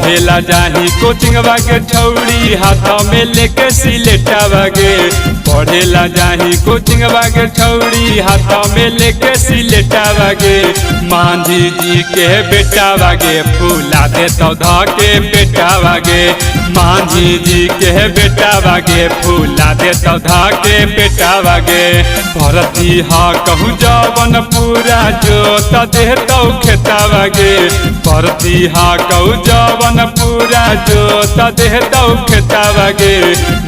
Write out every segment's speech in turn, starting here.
पढ़ेला जाही कोचिंगवा के छौड़ी हाथ में लेके सिलेटा बागे। पढ़ेला जाही कोचिंगवा के छौड़ी हाथ में लेके सिलेटा बागे। मांझी जी के बेटा बागे फूला दे तो धा के बेटा बागे। मांझी जी के बेटा बागे फूला दे तो धा के बेटा बागे। भरती हा कहूँ जवन पूरा जोत दे तो खेता बागे। भरती हा कहूँ जवन पूरा जोत दे तो खेता बागे।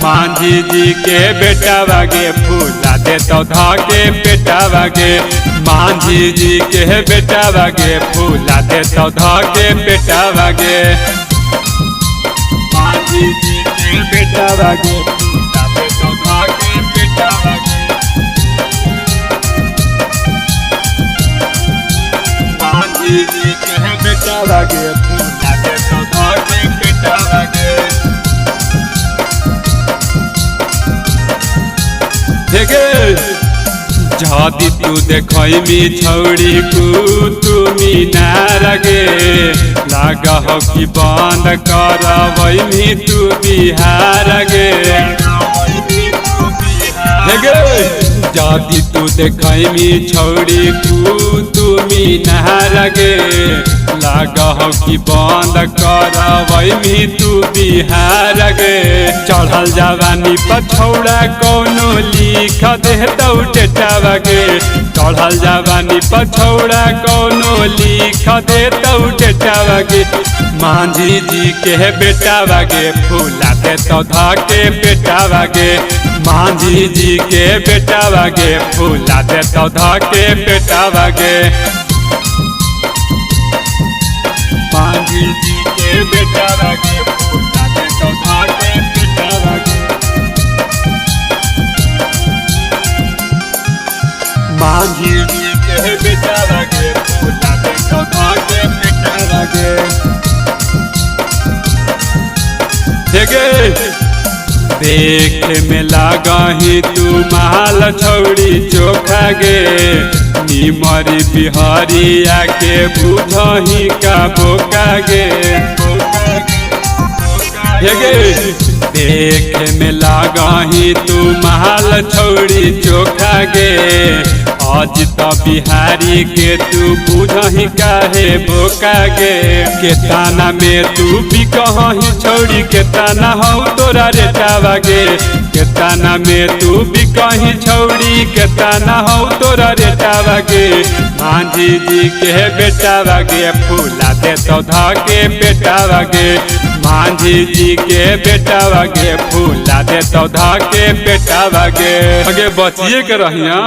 मांझी जी के बेटा बागे फूला दे तो धा के बेटा बागे। मांझी जी के बेटा बागे फूला दे तो धा के बेटा बागे। मांझी जी के बेटा बागे फूला दे तो धा के बेटा बागे। मांझी जी के बेटा बागे फूला दे तो धा के बेटा बागे। जदि तू देखमी छौड़ी को तुमी नारगे लाग हो कि बंद करबी तू बिहार गे। जदि तू देखमी छौड़ी को तुमी नारगे लाग हो कि बंद करबी तू बिहार गे। चढ़ल जवानी पछौड़ा कौनो लिख दे तो टेटा बागे। चढ़ल जवानी पछौड़ा कौनो लिख दे तो टेटा बागे। मांझी जी के बेटा बागे फूला दे तो धा के बेटा बागे। मांझी जी के बेटा बागे फूला दे तो धा के बेटा बागे। मांझी जी के बेटा बागे फूला दे तो धा के बेटा बागे। मांझी जी के बेटा बागे फूला दे तो धा के बेटा बागे। देख में लागही तू महल छौड़ी चोखा गे। निमरी बिहारिया के बुझही का बोका गे। देख में लागही तू महल छौड़ी चोखा गे। आज तो बिहारी के तू बुझही काहे बोका गे। केताना में तू भी कहीं छौड़ी केताना हो तोरा रेटा बागे। केताना में तू भी कहीं छौड़ी केताना हो तोरा रेटा बागे। मांझी जी के बेटा बागे फूला दे तो धा के बेटा बागे। मांझी जी के बेटा बागे फूला दे तो धा के बेटा बागे। आगे बचिए के रहिया।